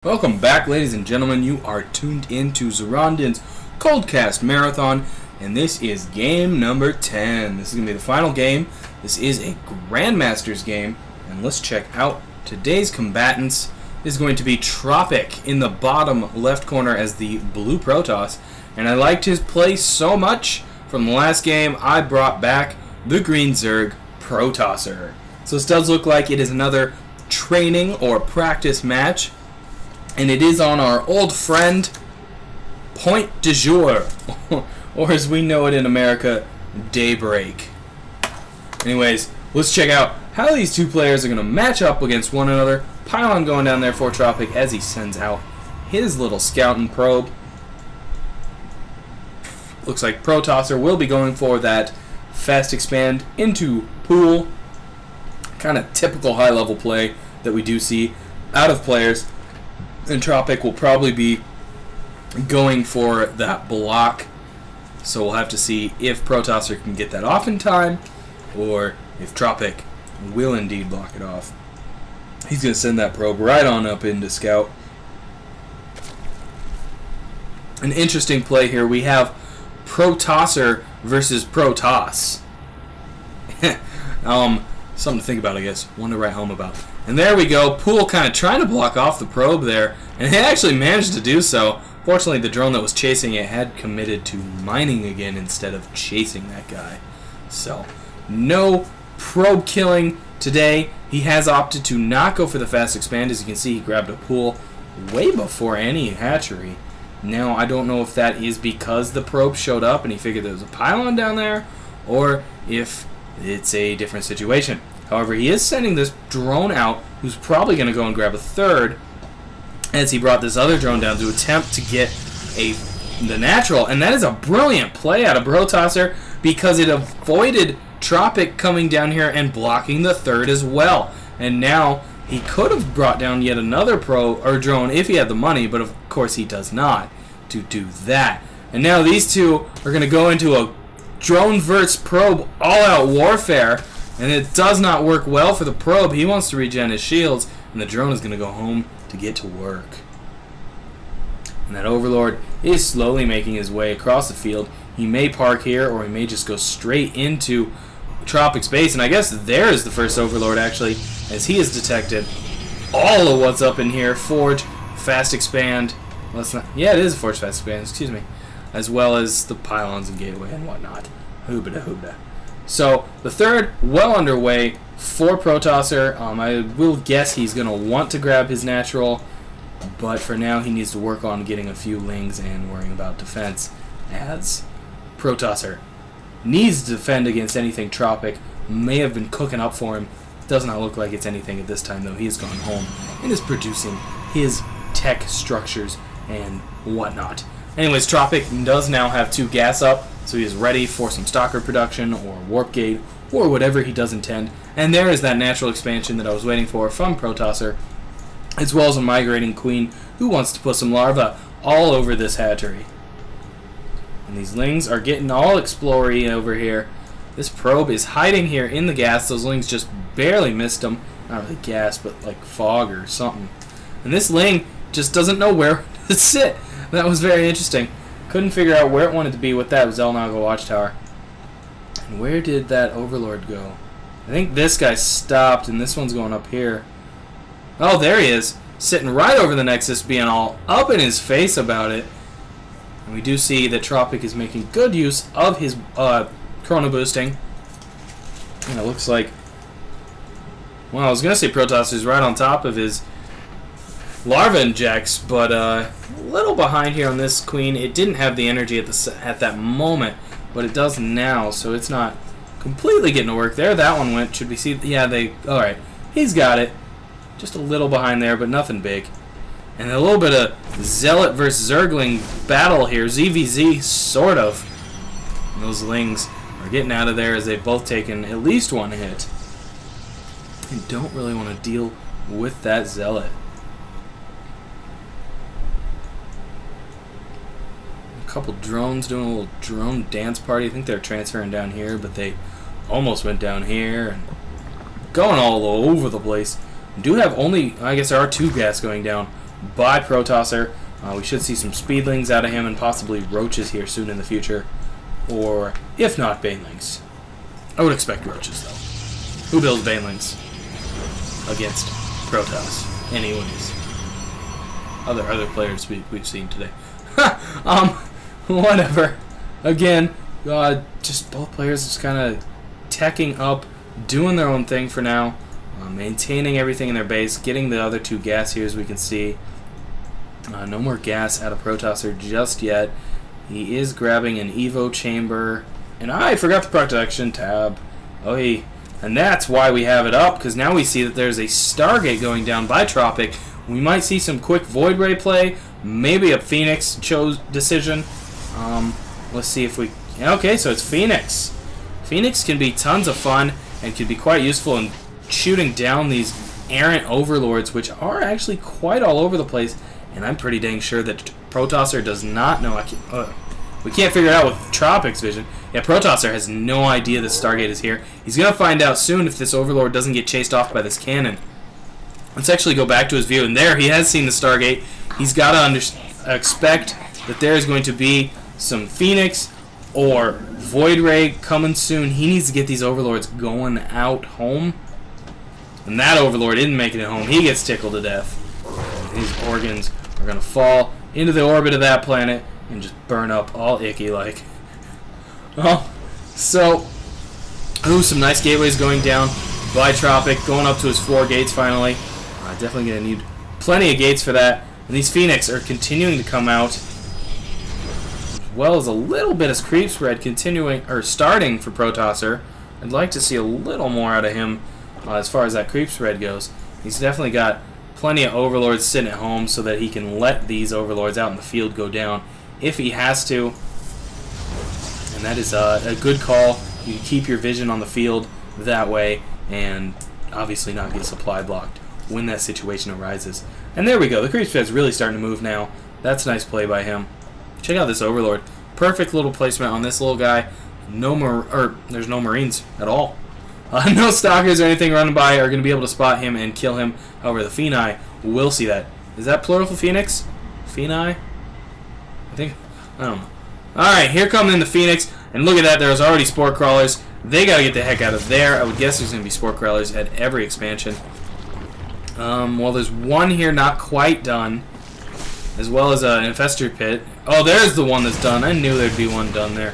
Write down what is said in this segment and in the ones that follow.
Welcome back, ladies and gentlemen. You are tuned into Zoronden's Coldcast Marathon, and this is game number 10. This is going to be the final game. This is a Grandmaster's game, and let's check out today's combatants. This is going to be Tropic in the bottom left corner as the blue Protoss, and I liked his play so much from the last game, I brought back the green Zerg Protosser. So this does look like it is another training or practice match. And it is on our old friend, Point du Jour, or as we know it in America, Daybreak. Anyways, let's check out how these two players are going to match up against one another. Pylon going down there for Tropic as he sends out his little scouting probe. Looks like Protosser will be going for that fast expand into pool. Kind of typical high-level play that we do see out of players. And Tropic will probably be going for that block, so we'll have to see if Protosser can get that off in time, or if Tropic will indeed block it off. He's going to send that probe right on up into Scout. An interesting play here. We have Protosser versus Protoss. Something to think about, I guess. One to write home about. And there we go. Pool kind of trying to block off the probe there, and it actually managed to do so. Fortunately, the drone that was chasing it had committed to mining again instead of chasing that guy. So, no probe killing today. He has opted to not go for the fast expand. As you can see, he grabbed a pool way before any hatchery. Now, I don't know if that is because the probe showed up and he figured there was a pylon down there, or if it's a different situation. However, he is sending this drone out, who's probably going to go and grab a third, as he brought this other drone down to attempt to get the natural. And that is a brilliant play out of Protosser, because it avoided Tropic coming down here and blocking the third as well. And now he could have brought down yet another drone if he had the money, but of course he does not to do that. And now these two are going to go into a drone versus probe all-out warfare. And it does not work well for the probe. He wants to regen his shields, and the drone is going to go home to get to work. And that Overlord is slowly making his way across the field. He may park here, or he may just go straight into Tropic's base. And I guess there is the first Overlord, actually, as he has detected all of what's up in here. Forge, fast expand. Well, it's not, yeah, it is a Forge fast expand, excuse me. As well as the pylons and gateway and whatnot. Hoobada hoobada. So, the third, well underway for Protosser. I will guess he's going to want to grab his natural, but for now he needs to work on getting a few lings and worrying about defense, as Protosser needs to defend against anything Tropic may have been cooking up for him. Does not look like it's anything at this time, though. He has gone home and is producing his tech structures and whatnot. Anyways, Tropic does now have 2 gas up, so he is ready for some stalker production or warp gate or whatever he does intend. And there is that natural expansion that I was waiting for from Protosser, as well as a migrating queen who wants to put some larvae all over this hatchery. And these lings are getting all explory over here. This probe is hiding here in the gas. Those lings just barely missed him. Not really gas, but like fog or something. And this ling just doesn't know where to sit. That was very interesting. Couldn't figure out where it wanted to be with that Zelnaga watchtower. And where did that Overlord go? I think this guy stopped, and this one's going up here. Oh, there he is. Sitting right over the Nexus, being all up in his face about it. And we do see that Tropic is making good use of his chrono boosting. And it looks like... well, I was going to say Protosser is right on top of his larva injects, but a little behind here on this queen. It didn't have the energy at that moment, but it does now, so it's not completely getting to work there. That one went. Should we see? Yeah, alright. He's got it. Just a little behind there, but nothing big. And a little bit of Zealot versus Zergling battle here. ZVZ, sort of. And those lings are getting out of there as they've both taken at least 1 hit. And don't really want to deal with that Zealot. Couple drones doing a little drone dance party. I think they're transferring down here, but they almost went down here and going all over the place. Do have only, I guess there are 2 gas going down. by Protosser. We should see some speedlings out of him and possibly roaches here soon in the future. Or, if not, banelings. I would expect roaches, though. Who builds banelings against Protoss? Anyways. Other players we've seen today. Whatever. Again, just both players just kind of teching up, doing their own thing for now, maintaining everything in their base, getting the other two gas here as we can see. No more gas out of Protosser just yet. He is grabbing an Evo chamber, and I forgot the protection tab. And that's why we have it up, because now we see that there's a Stargate going down by Tropic. We might see some quick Void Ray play, maybe a Phoenix decision. Let's see if we... Okay, so it's Phoenix. Phoenix can be tons of fun and can be quite useful in shooting down these errant overlords, which are actually quite all over the place, and I'm pretty dang sure that Protosser does not know. We can't figure it out with Tropic's vision. Yeah, Protosser has no idea this Stargate is here. He's going to find out soon if this overlord doesn't get chased off by this cannon. Let's actually go back to his view, and there he has seen the Stargate. He's got to expect that there is going to be some Phoenix or Void Ray coming soon. He needs to get these overlords going out home. And that overlord isn't making it home. He gets tickled to death. And his organs are going to fall into the orbit of that planet and just burn up all icky like. So, some nice gateways going down by Tropic, going up to his 4 gates finally. Definitely going to need plenty of gates for that. And these Phoenix are continuing to come out, as well as a little bit of creep spread starting for Protosser. I'd like to see a little more out of him as far as that creep spread goes. He's definitely got plenty of overlords sitting at home so that he can let these overlords out in the field go down if he has to. And that is a good call. You can keep your vision on the field that way and obviously not get supply blocked when that situation arises. And there we go. The creep spread's really starting to move now. That's a nice play by him. Check out this overlord. Perfect little placement on this little guy. There's no Marines at all. No stalkers or anything running by are going to be able to spot him and kill him. However, the Phenai will see that. Is that plural for Phoenix? Phenai? I don't know. Alright, here come in the Phoenix. And look at that, there's already Spore Crawlers. They got to get the heck out of there. I would guess there's going to be Spore Crawlers at every expansion. Well, there's one here not quite done, as well as an Infestor Pit. Oh, there's the one that's done. I knew there'd be one done there.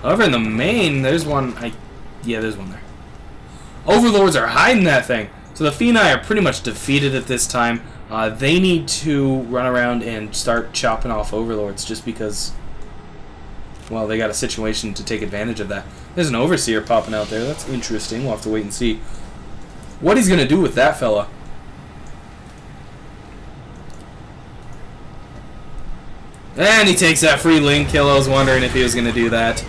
However, in the main, there's one. Yeah, there's one there. Overlords are hiding that thing. So the Phenai are pretty much defeated at this time. They need to run around and start chopping off Overlords just because, well, they got a situation to take advantage of that. There's an Overseer popping out there. That's interesting. We'll have to wait and see what he's going to do with that fella. And he takes that free link kill. I was wondering if he was going to do that.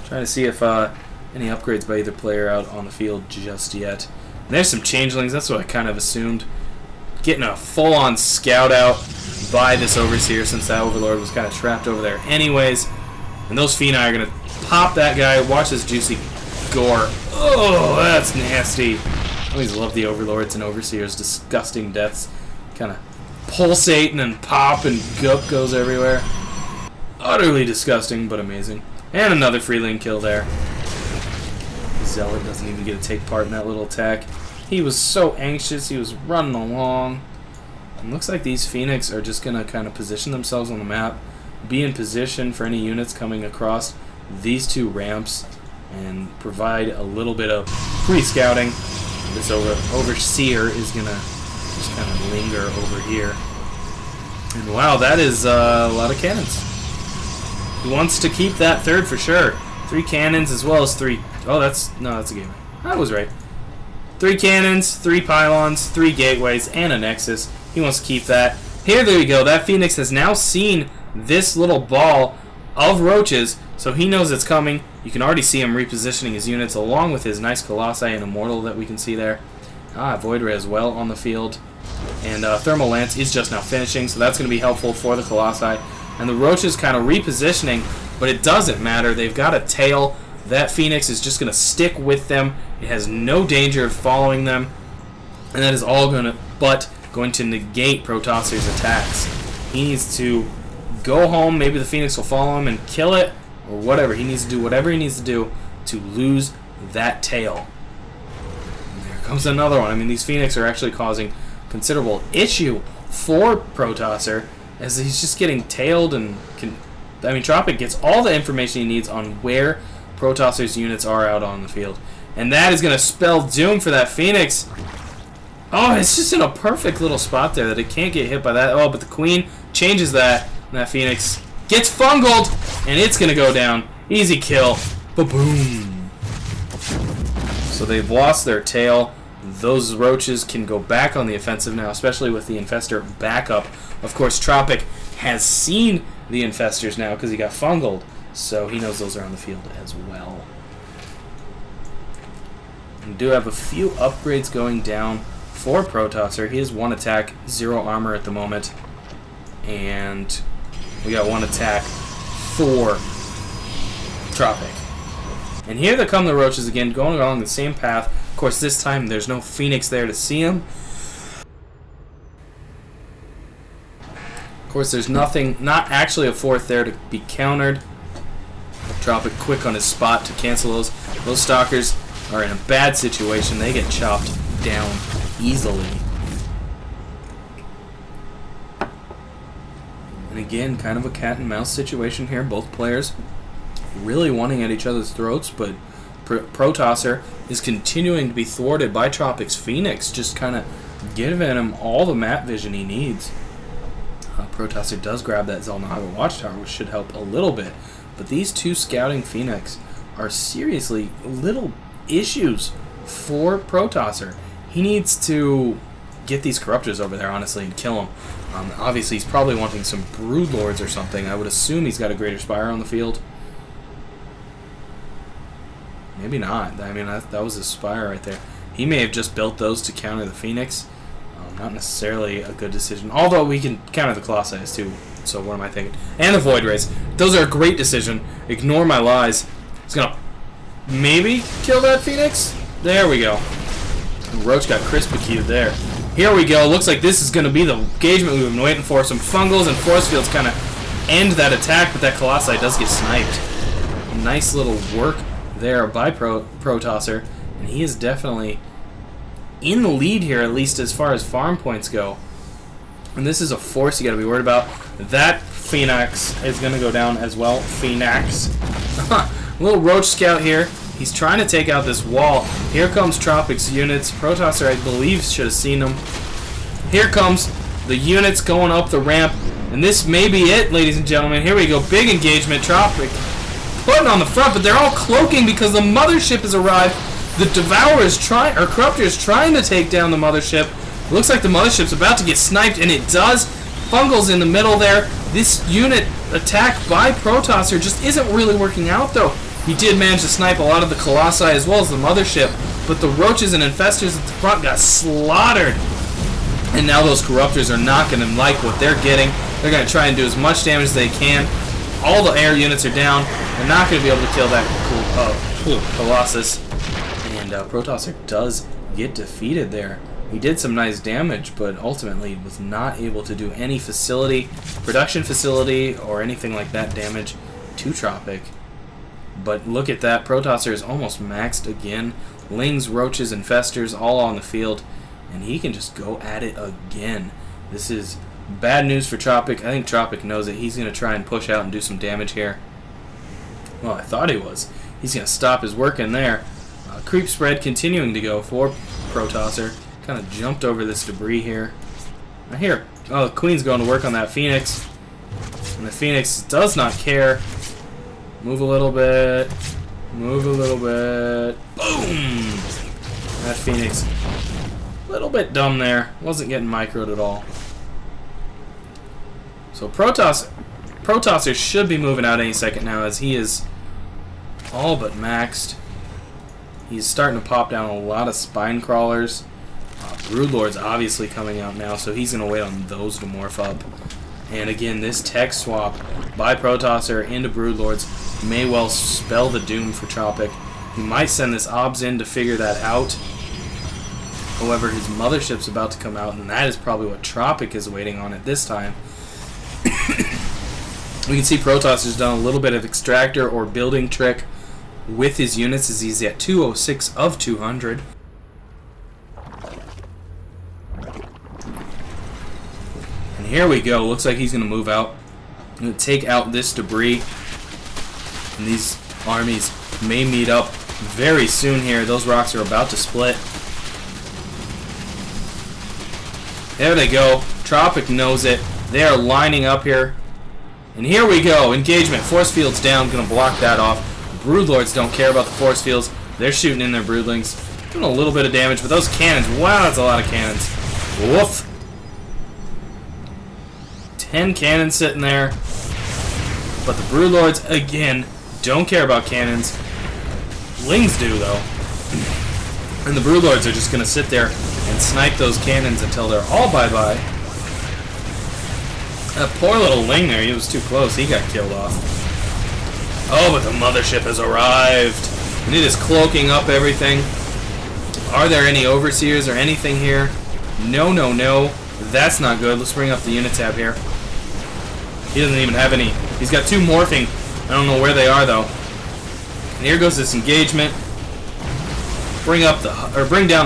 Trying to see if any upgrades by either player out on the field just yet. And there's some changelings. That's what I kind of assumed. Getting a full-on scout out by this Overseer since that Overlord was kind of trapped over there anyways. And those Phenai are going to pop that guy. Watch this juicy gore. Oh, that's nasty. I always love the Overlords and Overseers. Disgusting deaths. Kind of pulsating and pop and goop goes everywhere. Utterly disgusting, but amazing. And another freeling kill there. Zealot doesn't even get to take part in that little attack. He was so anxious, he was running along. And looks like these Phoenix are just going to kind of position themselves on the map, be in position for any units coming across these two ramps, and provide a little bit of pre-scouting. This Overseer is going to just kind of linger over here. And wow, that is a lot of cannons. He wants to keep that third for sure. 3 cannons as well as 3... Oh, that's a gateway. I was right. 3 cannons, 3 pylons, 3 gateways, and a nexus. He wants to keep that. Here, there you go. That Phoenix has now seen this little ball of roaches, so he knows it's coming. You can already see him repositioning his units along with his nice Colossi and Immortal that we can see there. Void Ray as well on the field. And Thermal Lance is just now finishing, so that's going to be helpful for the Colossi. And the roaches kind of repositioning, but it doesn't matter. They've got a tail. That Phoenix is just going to stick with them. It has no danger of following them. And that is all going to but going to negate Protosser's attacks. He needs to go home. Maybe the Phoenix will follow him and kill it, or whatever. He needs to do whatever he needs to do to lose that tail. And there comes another one. I mean, these Phoenix are actually causing considerable issue for Protosser, as he's just getting tailed and Tropic gets all the information he needs on where Protosser's units are out on the field. And that is going to spell doom for that Phoenix. Oh, it's just in a perfect little spot there that it can't get hit by that. Oh, but the Queen changes that, and that Phoenix gets fungled, and it's going to go down. Easy kill. Ba-boom. So they've lost their tail. Those roaches can go back on the offensive now, especially with the Infestor backup. Of course, Tropic has seen the Infestors now because he got fungled, so he knows those are on the field as well. We do have a few upgrades going down for Protosser. He has 1 attack, 0 armor at the moment, and we got 1 attack for Tropic. And here they come the roaches again, going along the same path. Of course, this time there's no Phoenix there to see him. Of course, there's nothing, not actually a 4th there to be countered. Tropic quick on his spot to cancel those. Those Stalkers are in a bad situation. They get chopped down easily. And again, kind of a cat and mouse situation here. Both players really wanting at each other's throats, but Protosser is continuing to be thwarted by Tropic's Phoenix, just kind of giving him all the map vision he needs. Protosser does grab that Xel'Naga Watchtower, which should help a little bit, but these 2 scouting Phoenix are seriously little issues for Protosser. He needs to get these Corruptors over there, honestly, and kill them. Obviously, he's probably wanting some Broodlords or something. I would assume he's got a Greater Spire on the field. Maybe not. I mean, that was his Spire right there. He may have just built those to counter the Phoenix. Not necessarily a good decision. Although we can counter the Colossus too. So what am I thinking? And the Void Rays. Those are a great decision. Ignore my lies. He's going to maybe kill that Phoenix. There we go. Roach got crisp-cued there. Here we go. Looks like this is going to be the engagement we've been waiting for. Some Fungals and Force Fields kind of end that attack, but that Colossi does get sniped. Nice little work there by Protosser, and he is definitely in the lead here, at least as far as farm points go. And this is a force you got to be worried about. That Phoenix is going to go down as well. Phoenix. Little Roach Scout here. He's trying to take out this wall. Here comes Tropic's units. Protosser, I believe, should have seen them. Here comes the units going up the ramp. And this may be it, ladies and gentlemen. Here we go. Big engagement. Tropic putting on the front, but they're all cloaking because the mothership has arrived. The Devourer is trying, or Corruptor is trying to take down the mothership. Looks like the mothership's about to get sniped, and it does. Fungal's in the middle there. This unit attack by Protosser just isn't really working out, though. He did manage to snipe a lot of the Colossi as well as the mothership, but the Roaches and Infestors at the front got slaughtered. And now those Corruptors are not going to like what they're getting. They're going to try and do as much damage as they can. All the air units are down. They're not going to be able to kill that Colossus. And Protosser does get defeated there. He did some nice damage, but ultimately was not able to do any production facility, or anything like that damage to Tropic. But look at that. Protosser is almost maxed again. Lings, Roaches, Infestors all on the field. And he can just go at it again. This is bad news for Tropic. I think Tropic knows it. He's going to try and push out and do some damage here. Well, I thought he was. He's going to stop his work in there. Creep spread continuing to go for Protosser. Kind of jumped over this debris here. Now here, the Queen's going to work on that Phoenix. And the Phoenix does not care. Move a little bit. Move a little bit. Boom! That Phoenix, a little bit dumb there. Wasn't getting microed at all. So Protosser should be moving out any second now, as he is all but maxed. He's starting to pop down a lot of spine crawlers. Broodlord's obviously coming out now, so he's going to wait on those to morph up. And again, this tech swap by Protosser into Broodlords may well spell the doom for Tropic. He might send this Obs in to figure that out. However, his mothership's about to come out, and that is probably what Tropic is waiting on at this time. We can see Protosser's done a little bit of extractor or building trick with his units as he's at 206 of 200. And here we go. Looks like he's going to move out. Going to take out this debris. And these armies may meet up very soon here. Those rocks are about to split. There they go. Tropic knows it. They are lining up here. And here we go. Engagement. Force field's down. Going to block that off. Broodlords don't care about the force fields. They're shooting in their broodlings. Doing a little bit of damage. But those cannons. Wow, that's a lot of cannons. Woof. 10 cannons sitting there. But the Broodlords, again, don't care about cannons. Lings do, though. And the Broodlords are just going to sit there and snipe those cannons until they're all bye-bye. That poor little Ling there, he was too close. He got killed off. Oh, but the mothership has arrived. And it is cloaking up everything. Are there any overseers or anything here? No, no, no. That's not good. Let's bring up the unit tab here. He doesn't even have any. He's got 2 morphing. I don't know where they are, though. And here goes this engagement. Bring down the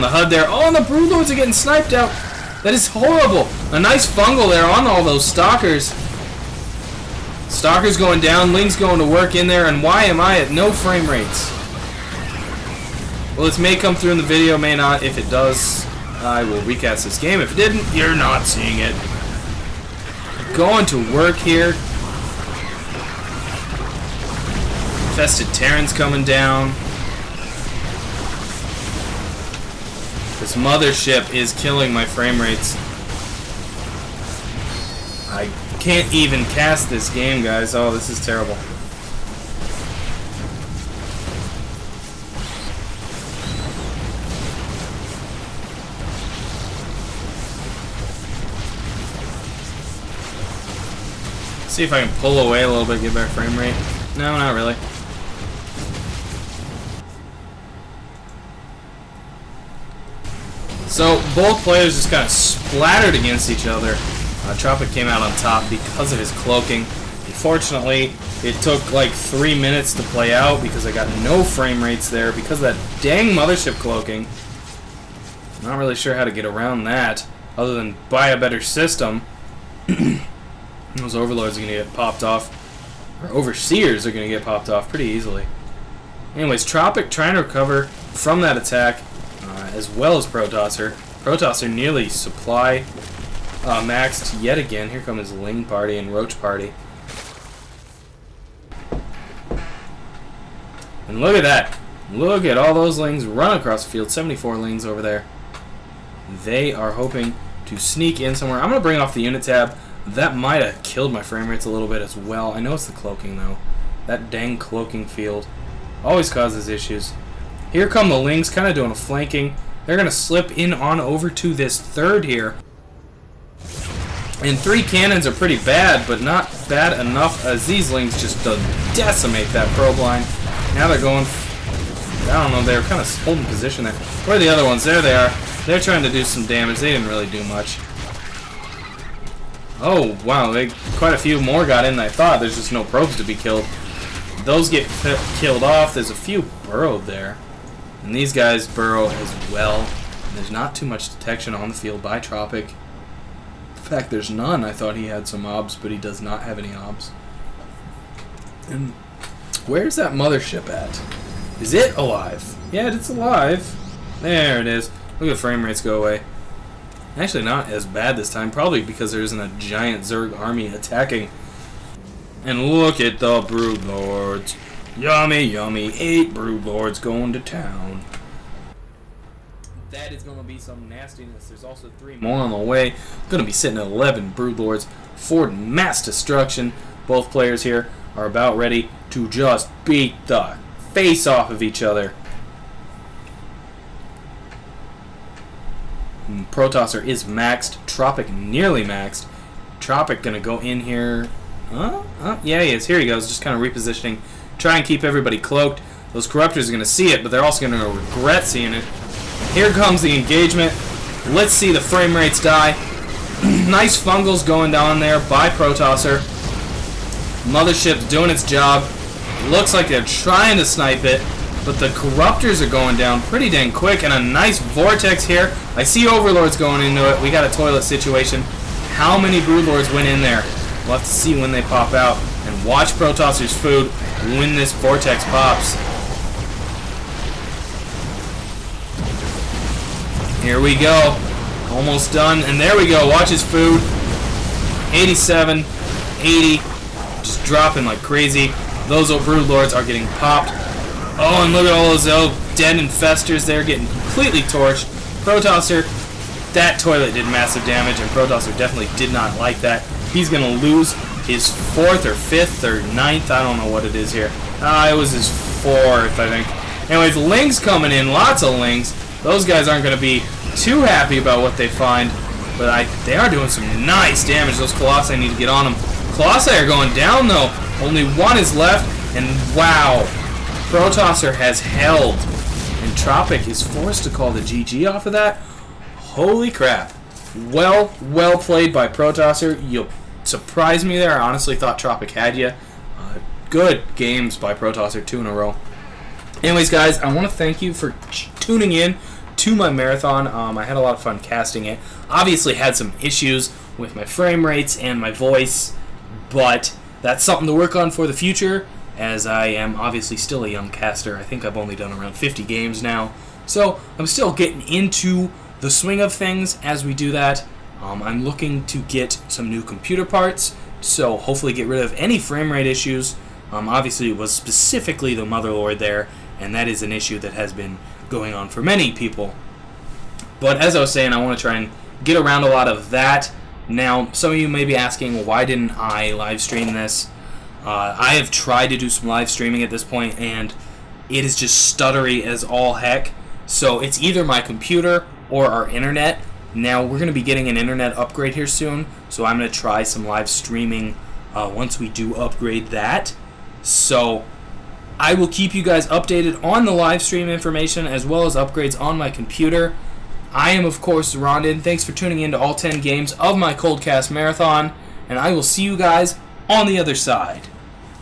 HUD there. Oh, and the Broodlords are getting sniped out. That is horrible. A nice fungal there on all those Stalkers. Stalkers going down, Ling's going to work in there, and why am I at no frame rates? Well, this may come through in the video, may not. If it does, I will recast this game. If it didn't, you're not seeing it. Going to work here. Infested Terrans coming down. This mothership is killing my frame rates. I can't even cast this game, guys. Oh, this is terrible. See if I can pull away a little bit, get better frame rate. No, not really. So both players just kind of splattered against each other. Tropic came out on top because of his cloaking. Unfortunately, it took like 3 minutes to play out because I got no frame rates there because of that dang mothership cloaking. Not really sure how to get around that other than buy a better system. Those overlords are going to get popped off. Or overseers are going to get popped off pretty easily. Anyways, Tropic trying to recover from that attack. As well as Protosser. Protosser nearly supply maxed yet again. Here come his Ling party and Roach party. And look at that. Look at all those Lings run across the field. 74 Lings over there. They are hoping to sneak in somewhere. I'm going to bring off the unit tab. That might have killed my frame rates a little bit as well. I know it's the cloaking, though. That dang cloaking field always causes issues. Here come the Lings, kind of doing a flanking. They're going to slip in on over to this third here. And 3 cannons are pretty bad, but not bad enough as these Lings just decimate that probe line. Now they're going, I don't know, they're kind of holding position there. Where are the other ones? There they are. They're trying to do some damage. They didn't really do much. Oh, wow, quite a few more got in than I thought. There's just no probes to be killed. Those get killed off. There's a few burrowed there. And these guys burrow as well. And there's not too much detection on the field by Tropic. In fact, there's none. I thought he had some obs, but he does not have any obs. And where's that mothership at? Is it alive? Yeah, it's alive. There it is. Look at the frame rates go away. Actually, not as bad this time. Probably because there isn't a giant Zerg army attacking. And look at the Broodlords. Yummy, yummy. 8 Broodlords going to town. That is going to be some nastiness. There's also 3 more on the way. Going to be sitting at 11 Broodlords for mass destruction. Both players here are about ready to just beat the face off of each other. Protosser is maxed. Tropic nearly maxed. Tropic going to go in here. Yeah, he is. Here he goes. Just kind of repositioning. Try and keep everybody cloaked. Those corruptors are going to see it, but they're also going to regret seeing it. Here comes the engagement. Let's see the frame rates die. Nice fungals going down there by Protosser. Mothership's doing its job. Looks like they're trying to snipe it, but the Corruptors are going down pretty dang quick, and a nice Vortex here. I see Overlords going into it. We got a toilet situation. How many Broodlords went in there? We'll have to see when they pop out. And watch Protosser's food when this Vortex pops. Here we go. Almost done. And there we go. Watch his food. 87, 80. Just dropping like crazy. Those Broodlords are getting popped. Oh, and look at all those dead infestors there getting completely torched. Protosser, that toilet did massive damage, and Protosser definitely did not like that. He's going to lose his 4th or 5th or 9th. I don't know what it is here. It was his 4th, I think. Anyways, Lings coming in. Lots of Lings. Those guys aren't going to be too happy about what they find, but they are doing some nice damage. Those Colossi need to get on them. Colossi are going down, though. Only one is left, and wow. Protosser has held, and Tropic is forced to call the GG off of that. Holy crap. Well played by Protosser. You'll surprise me there. I honestly thought Tropic had you. Good games by Protosser, 2 in a row. Anyways, guys, I want to thank you for tuning in to my marathon. I had a lot of fun casting it. Obviously had some issues with my frame rates and my voice, but that's something to work on for the future, as I am obviously still a young caster. I think I've only done around 50 games now, so I'm still getting into the swing of things as we do that. I'm looking to get some new computer parts, so hopefully get rid of any frame rate issues. Obviously it was specifically the Motherlord there, and that is an issue that has been going on for many people. But as I was saying, I want to try and get around a lot of that. Now, some of you may be asking, well, why didn't I live stream this? I have tried to do some live streaming at this point, and it is just stuttery as all heck. So it's either my computer or our internet. Now, we're going to be getting an internet upgrade here soon, so I'm going to try some live streaming once we do upgrade that. So I will keep you guys updated on the live stream information as well as upgrades on my computer. I am, of course, Zoronden. Thanks for tuning in to all 10 games of my Coldcast Marathon, and I will see you guys on the other side.